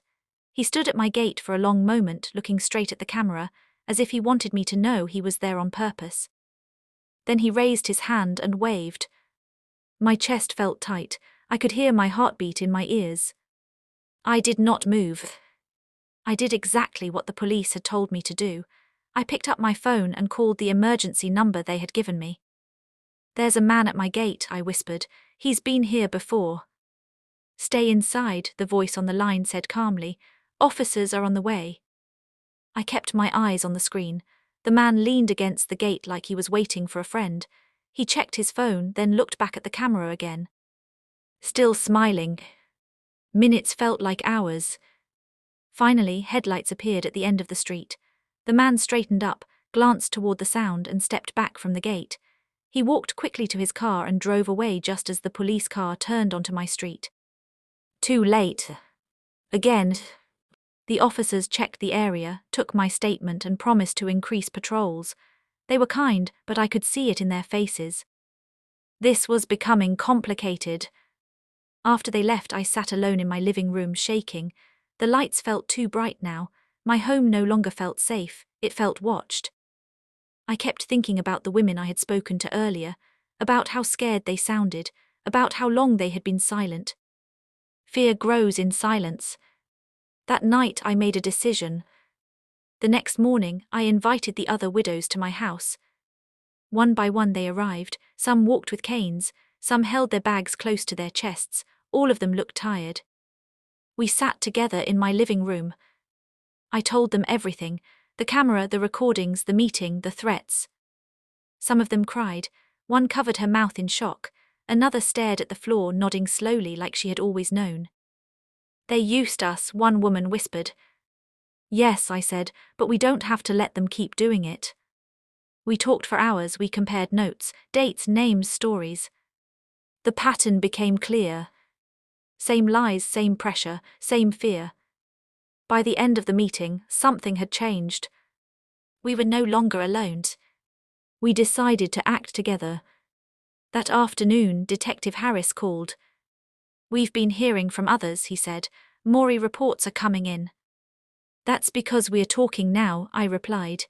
He stood at my gate for a long moment, looking straight at the camera, as if he wanted me to know he was there on purpose. Then he raised his hand and waved. My chest felt tight. I could hear my heartbeat in my ears. I did not move. I did exactly what the police had told me to do. I picked up my phone and called the emergency number they had given me. "There's a man at my gate," I whispered. "He's been here before." "Stay inside," the voice on the line said calmly. "Officers are on the way." I kept my eyes on the screen. The man leaned against the gate like he was waiting for a friend. He checked his phone, then looked back at the camera again. Still smiling. Minutes felt like hours. Finally, headlights appeared at the end of the street. The man straightened up, glanced toward the sound, and stepped back from the gate. He walked quickly to his car and drove away just as the police car turned onto my street. Too late. Again. The officers checked the area, took my statement, and promised to increase patrols. They were kind, but I could see it in their faces. This was becoming complicated. After they left, I sat alone in my living room, shaking. The lights felt too bright now. My home no longer felt safe, it felt watched. I kept thinking about the women I had spoken to earlier, about how scared they sounded, about how long they had been silent. Fear grows in silence. That night I made a decision. The next morning, I invited the other widows to my house. One by one they arrived, some walked with canes, some held their bags close to their chests, all of them looked tired. We sat together in my living room. I told them everything, the camera, the recordings, the meeting, the threats. Some of them cried, one covered her mouth in shock, another stared at the floor, nodding slowly like she had always known. "They used us," one woman whispered. "Yes," I said, "but we don't have to let them keep doing it." We talked for hours, we compared notes, dates, names, stories. The pattern became clear. Same lies, same pressure, same fear. By the end of the meeting, something had changed. We were no longer alone. We decided to act together. That afternoon, Detective Harris called. "We've been hearing from others," he said. "More reports are coming in." "That's because we're talking now," I replied.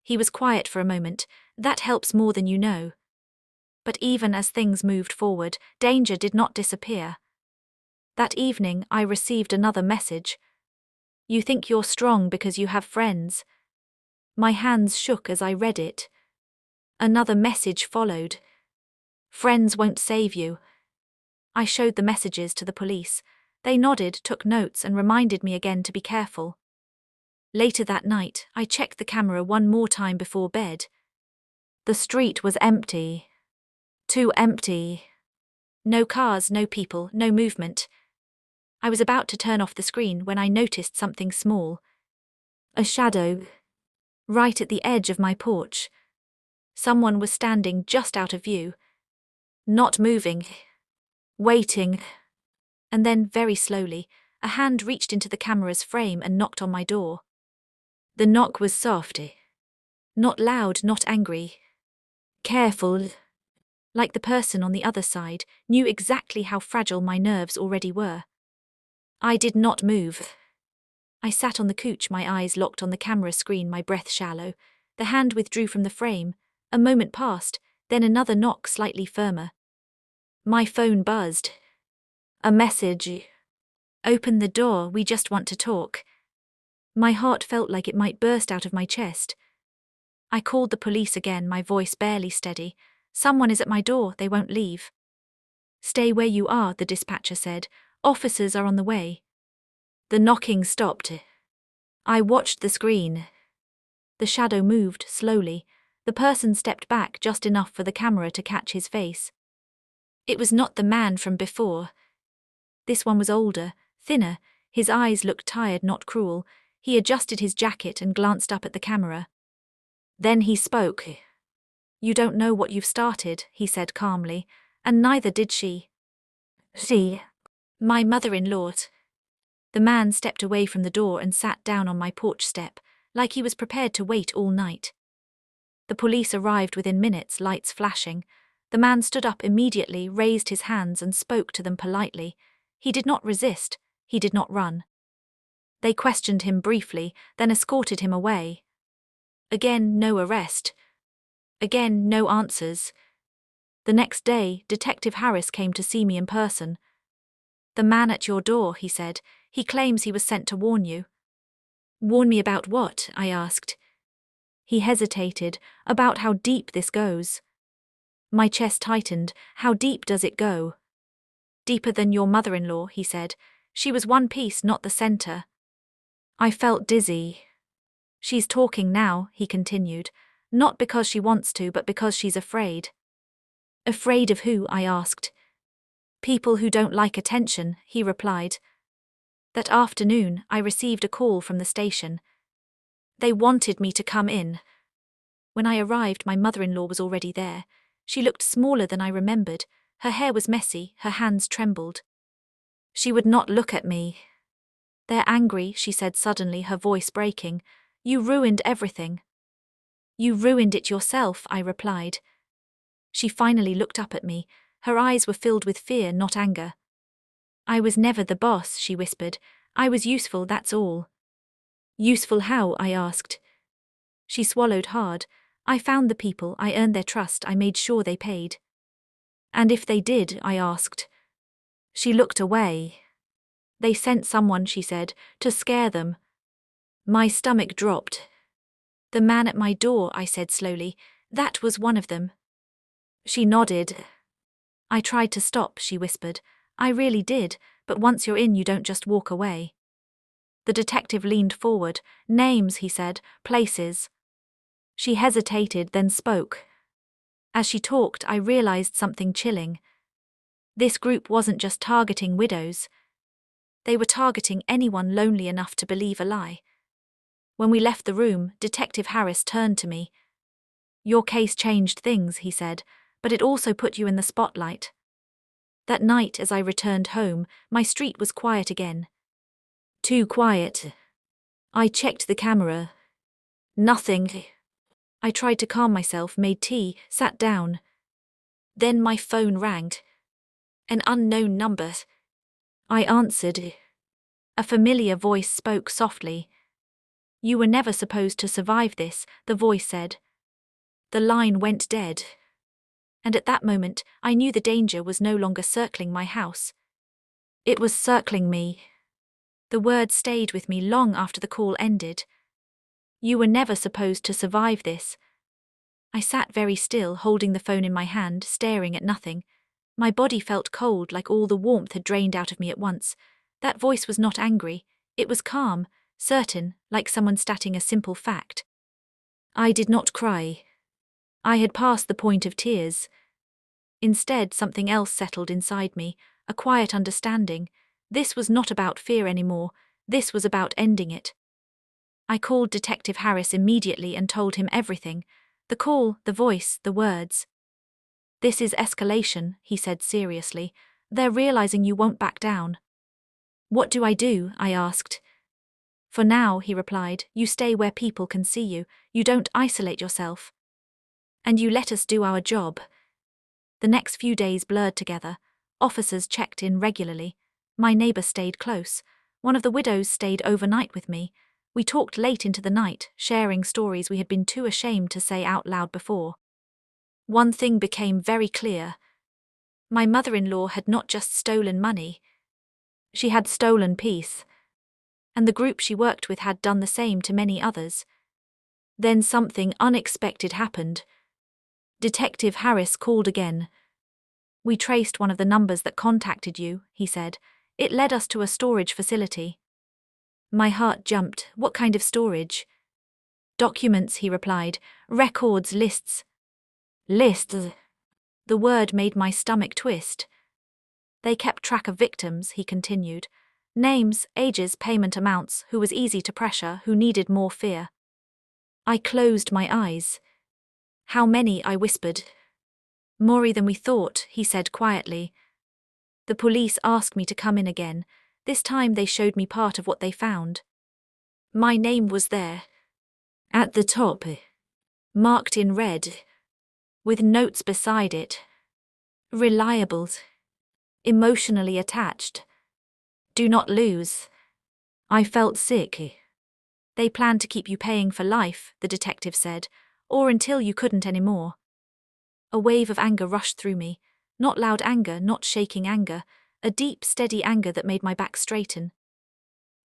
He was quiet for a moment. "That helps more than you know." But even as things moved forward, danger did not disappear. That evening, I received another message. You think you're strong because you have friends. My hands shook as I read it. Another message followed. Friends won't save you. I showed the messages to the police. They nodded, took notes, and reminded me again to be careful. Later that night, I checked the camera one more time before bed. The street was empty. Too empty. No cars, no people, no movement. I was about to turn off the screen when I noticed something small. A shadow. Right at the edge of my porch. Someone was standing just out of view. Not moving. Waiting. And then, very slowly, a hand reached into the camera's frame and knocked on my door. The knock was soft. Not loud, not angry. Careful. Like the person on the other side knew exactly how fragile my nerves already were. I did not move. I sat on the couch, my eyes locked on the camera screen, my breath shallow. The hand withdrew from the frame. A moment passed, then another knock slightly firmer. My phone buzzed. A message. Open the door, we just want to talk. My heart felt like it might burst out of my chest. I called the police again, my voice barely steady. Someone is at my door, they won't leave. Stay where you are, the dispatcher said. Officers are on the way. The knocking stopped. I watched the screen. The shadow moved slowly. The person stepped back just enough for the camera to catch his face. It was not the man from before. This one was older, thinner. His eyes looked tired, not cruel. He adjusted his jacket and glanced up at the camera. Then he spoke. You don't know what you've started, he said calmly, and neither did she. She, my mother-in-law. The man stepped away from the door and sat down on my porch step, like he was prepared to wait all night. The police arrived within minutes, lights flashing. The man stood up immediately, raised his hands and spoke to them politely. He did not resist, he did not run. They questioned him briefly, then escorted him away. Again, no arrest. Again, no answers. The next day, Detective Harris came to see me in person. The man at your door, he said. He claims he was sent to warn you. Warn me about what? I asked. He hesitated. About how deep this goes. My chest tightened. How deep does it go? Deeper than your mother-in-law, he said. She was one piece, not the center. I felt dizzy. She's talking now, he continued. Not because she wants to, but because she's afraid. Afraid of who? I asked. People who don't like attention, he replied. That afternoon, I received a call from the station. They wanted me to come in. When I arrived, my mother-in-law was already there. She looked smaller than I remembered. Her hair was messy, her hands trembled. She would not look at me. They're angry, she said suddenly, her voice breaking. You ruined everything. You ruined it yourself, I replied. She finally looked up at me. Her eyes were filled with fear, not anger. I was never the boss, she whispered. I was useful, that's all. Useful how? I asked. She swallowed hard. I found the people, I earned their trust, I made sure they paid. And if they did? I asked. She looked away. They sent someone, she said, to scare them. My stomach dropped. The man at my door, I said slowly. That was one of them. She nodded. I tried to stop, she whispered. I really did, but once you're in, you don't just walk away. The detective leaned forward. Names, he said, places. She hesitated, then spoke. As she talked, I realized something chilling. This group wasn't just targeting widows. They were targeting anyone lonely enough to believe a lie. When we left the room, Detective Harris turned to me. Your case changed things, he said, but it also put you in the spotlight. That night, as I returned home, my street was quiet again. Too quiet. I checked the camera. Nothing. I tried to calm myself, made tea, sat down. Then my phone rang. An unknown number. I answered. A familiar voice spoke softly. You were never supposed to survive this, the voice said. The line went dead. And at that moment, I knew the danger was no longer circling my house. It was circling me. The words stayed with me long after the call ended. You were never supposed to survive this. I sat very still, holding the phone in my hand, staring at nothing. My body felt cold, like all the warmth had drained out of me at once. That voice was not angry. It was calm, certain, like someone stating a simple fact. I did not cry. I had passed the point of tears. Instead, something else settled inside me, a quiet understanding. This was not about fear anymore. This was about ending it. I called Detective Harris immediately and told him everything. The call, the voice, the words. This is escalation, he said seriously. They're realizing you won't back down. What do? I asked. For now, he replied, you stay where people can see you. You don't isolate yourself. And you let us do our job. The next few days blurred together. Officers checked in regularly. My neighbor stayed close. One of the widows stayed overnight with me. We talked late into the night, sharing stories we had been too ashamed to say out loud before. One thing became very clear. My mother-in-law had not just stolen money. She had stolen peace. And the group she worked with had done the same to many others. Then something unexpected happened. Detective Harris called again. We traced one of the numbers that contacted you, he said. It led us to a storage facility. My heart jumped. What kind of storage? Documents, he replied. Records, lists. Lists. The word made my stomach twist. They kept track of victims, he continued. Names, ages, payment amounts, who was easy to pressure, who needed more fear. I closed my eyes. How many? I whispered. More than we thought, he said quietly. The police asked me to come in again. This time they showed me part of what they found. My name was there. At the top. Marked in red. With notes beside it. Reliable. Emotionally attached. Do not lose. I felt sick. They planned to keep you paying for life, the detective said, or until you couldn't anymore. A wave of anger rushed through me. Not loud anger, not shaking anger. A deep, steady anger that made my back straighten.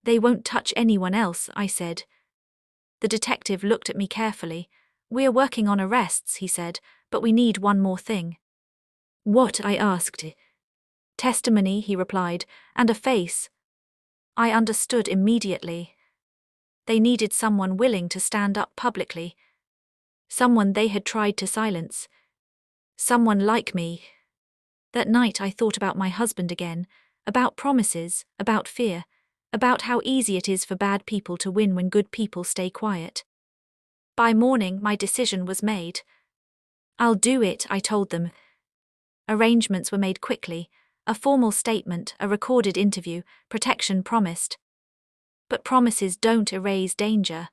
They won't touch anyone else, I said. The detective looked at me carefully. We're working on arrests, he said, but we need one more thing. What? I asked. Testimony, he replied, and a face. I understood immediately. They needed someone willing to stand up publicly. Someone they had tried to silence. Someone like me. That night I thought about my husband again, about promises, about fear, about how easy it is for bad people to win when good people stay quiet. By morning, my decision was made. I'll do it, I told them. Arrangements were made quickly, a formal statement, a recorded interview, protection promised. But promises don't erase danger.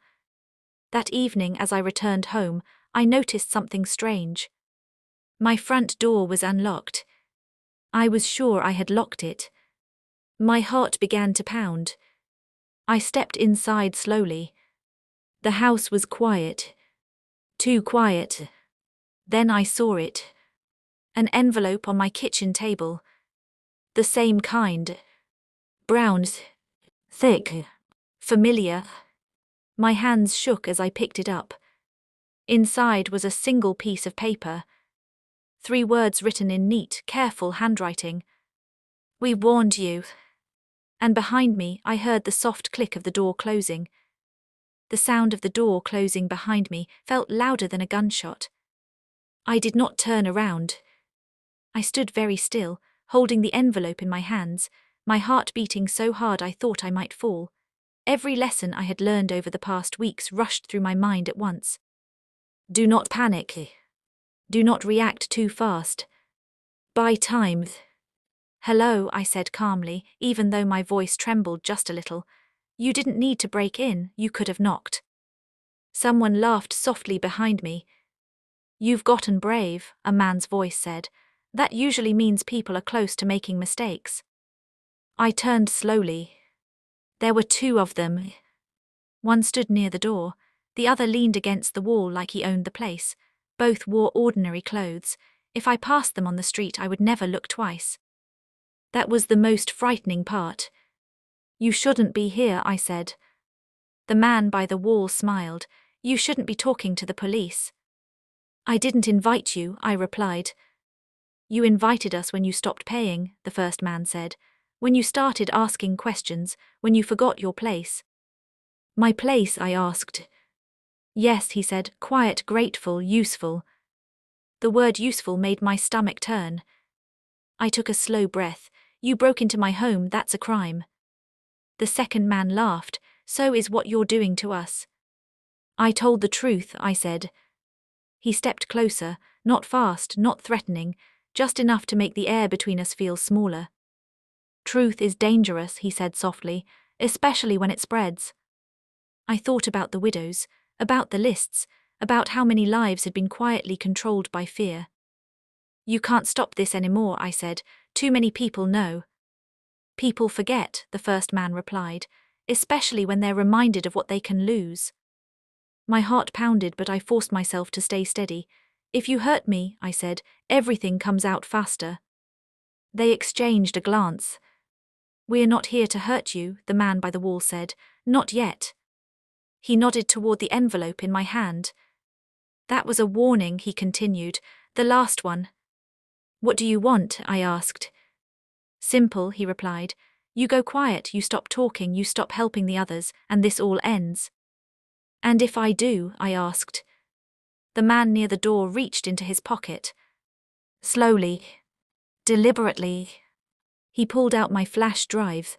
That evening, as I returned home, I noticed something strange. My front door was unlocked. I was sure I had locked it. My heart began to pound. I stepped inside slowly. The house was quiet. Too quiet. Then I saw it. An envelope on my kitchen table. The same kind. Brown. Thick. Familiar. My hands shook as I picked it up. Inside was a single piece of paper. 3 words written in neat, careful handwriting. We warned you. And behind me, I heard the soft click of the door closing. The sound of the door closing behind me felt louder than a gunshot. I did not turn around. I stood very still, holding the envelope in my hands, my heart beating so hard I thought I might fall. Every lesson I had learned over the past weeks rushed through my mind at once. Do not panic. Do not react too fast. Buy time. Hello, I said calmly, even though my voice trembled just a little. You didn't need to break in, you could have knocked. Someone laughed softly behind me. You've gotten brave, a man's voice said. That usually means people are close to making mistakes. I turned slowly. There were 2 of them. One stood near the door, the other leaned against the wall like he owned the place. Both wore ordinary clothes. If I passed them on the street, I would never look twice. That was the most frightening part. You shouldn't be here, I said. The man by the wall smiled. You shouldn't be talking to the police. I didn't invite you, I replied. You invited us when you stopped paying, the first man said. When you started asking questions, when you forgot your place. My place, I asked. Yes, he said, quiet, grateful, useful. The word useful made my stomach turn. I took a slow breath. You broke into my home, that's a crime. The second man laughed. So is what you're doing to us. I told the truth, I said. He stepped closer, not fast, not threatening, just enough to make the air between us feel smaller. Truth is dangerous, he said softly, especially when it spreads. I thought about the widows, about the lists, about how many lives had been quietly controlled by fear. You can't stop this anymore, I said. Too many people know. People forget, the first man replied, especially when they're reminded of what they can lose. My heart pounded, but I forced myself to stay steady. If you hurt me, I said, everything comes out faster. They exchanged a glance. We're not here to hurt you, the man by the wall said. Not yet. He nodded toward the envelope in my hand. That was a warning, he continued. The last one. What do you want? I asked. Simple, he replied. You go quiet, you stop talking, you stop helping the others, and this all ends. And if I do? I asked. The man near the door reached into his pocket. Slowly, deliberately, he pulled out my flash drive.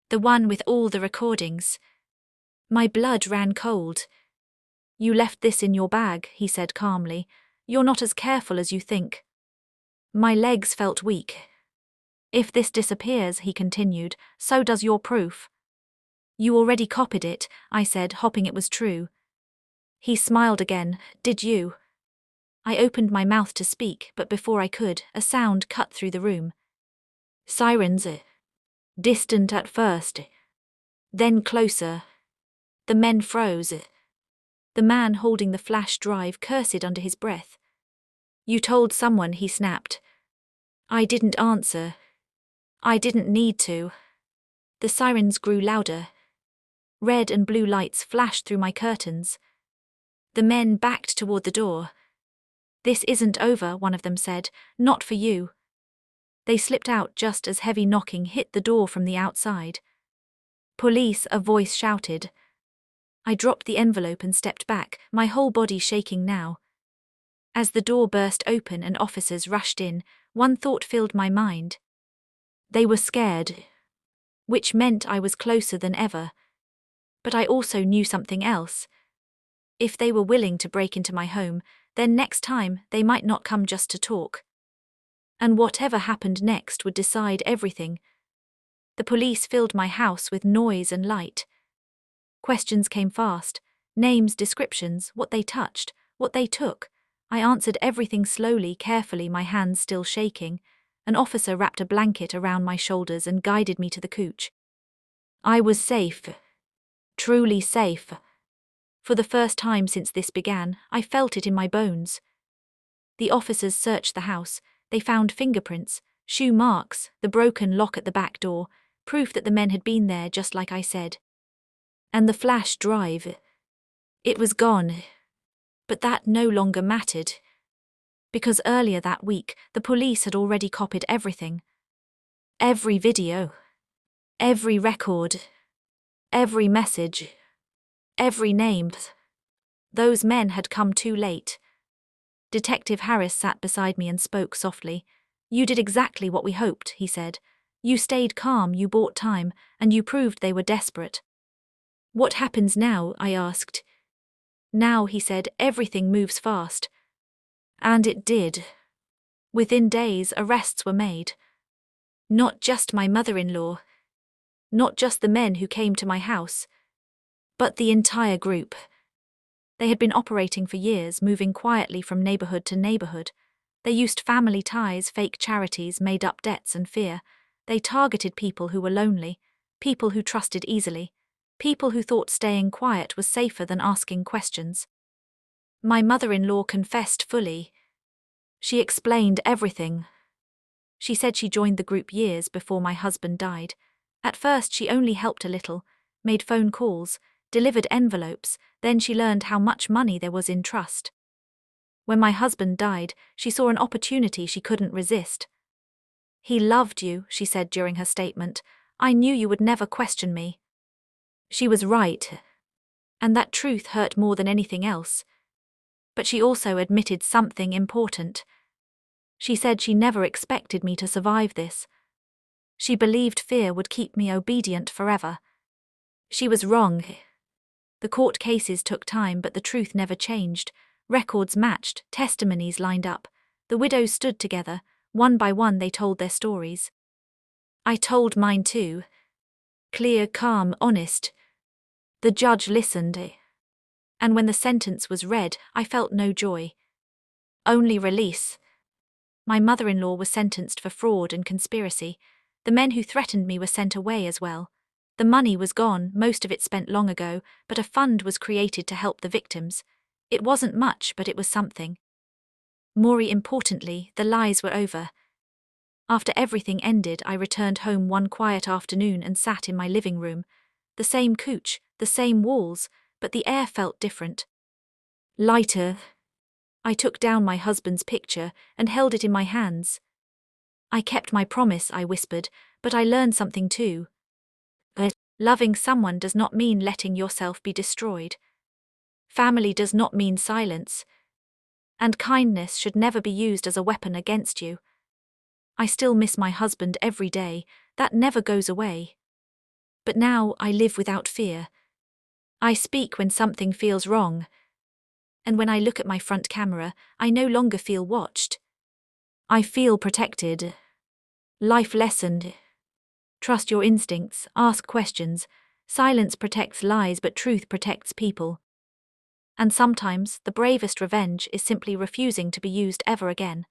The one with all the recordings. My blood ran cold. You left this in your bag, he said calmly. You're not as careful as you think. My legs felt weak. If this disappears, he continued, so does your proof. You already copied it, I said, hoping it was true. He smiled again. Did you? I opened my mouth to speak, but before I could, a sound cut through the room. Sirens. Distant at first. Then closer. The men froze. The man holding the flash drive cursed under his breath. You told someone, he snapped. I didn't answer. I didn't need to. The sirens grew louder. Red and blue lights flashed through my curtains. The men backed toward the door. This isn't over, one of them said. Not for you. They slipped out just as heavy knocking hit the door from the outside. Police, a voice shouted. I dropped the envelope and stepped back, my whole body shaking now. As the door burst open and officers rushed in, one thought filled my mind. They were scared, which meant I was closer than ever. But I also knew something else. If they were willing to break into my home, then next time they might not come just to talk. And whatever happened next would decide everything. The police filled my house with noise and light. Questions came fast. Names, descriptions, what they touched, what they took. I answered everything slowly, carefully, my hands still shaking. An officer wrapped a blanket around my shoulders and guided me to the couch. I was safe. Truly safe. For the first time since this began, I felt it in my bones. The officers searched the house. They found fingerprints, shoe marks, the broken lock at the back door, proof that the men had been there just like I said. And the flash drive. It was gone. But that no longer mattered. Because earlier that week, the police had already copied everything. Every video. Every record. Every message. Every name. Those men had come too late. Detective Harris sat beside me and spoke softly. You did exactly what we hoped, he said. You stayed calm, you bought time, and you proved they were desperate. What happens now? I asked. Now, he said, everything moves fast. And it did. Within days, arrests were made. Not just my mother-in-law. Not just the men who came to my house. But the entire group. They had been operating for years, moving quietly from neighborhood to neighborhood. They used family ties, fake charities, made-up debts and fear. They targeted people who were lonely, people who trusted easily, people who thought staying quiet was safer than asking questions. My mother-in-law confessed fully. She explained everything. She said she joined the group years before my husband died. At first she only helped a little, made phone calls, delivered envelopes, then she learned how much money there was in trust. When my husband died, she saw an opportunity she couldn't resist. "He loved you," she said during her statement. "I knew you would never question me." She was right, and that truth hurt more than anything else. But she also admitted something important. She said she never expected me to survive this. She believed fear would keep me obedient forever. She was wrong. The court cases took time, but the truth never changed. Records matched, testimonies lined up. The widows stood together. One by one they told their stories. I told mine too. Clear, calm, honest. The judge listened. And when the sentence was read, I felt no joy. Only release. My mother-in-law was sentenced for fraud and conspiracy. The men who threatened me were sent away as well. The money was gone, most of it spent long ago, but a fund was created to help the victims. It wasn't much, but it was something. More importantly, the lies were over. After everything ended, I returned home one quiet afternoon and sat in my living room. The same couch, the same walls, but the air felt different. Lighter. I took down my husband's picture and held it in my hands. "I kept my promise," I whispered, "but I learned something too. Loving someone does not mean letting yourself be destroyed. Family does not mean silence. And kindness should never be used as a weapon against you. I still miss my husband every day, that never goes away. But now I live without fear. I speak when something feels wrong. And when I look at my front camera, I no longer feel watched. I feel protected. Life lesson. Trust your instincts, ask questions. Silence protects lies, but truth protects people. And sometimes the bravest revenge is simply refusing to be used ever again.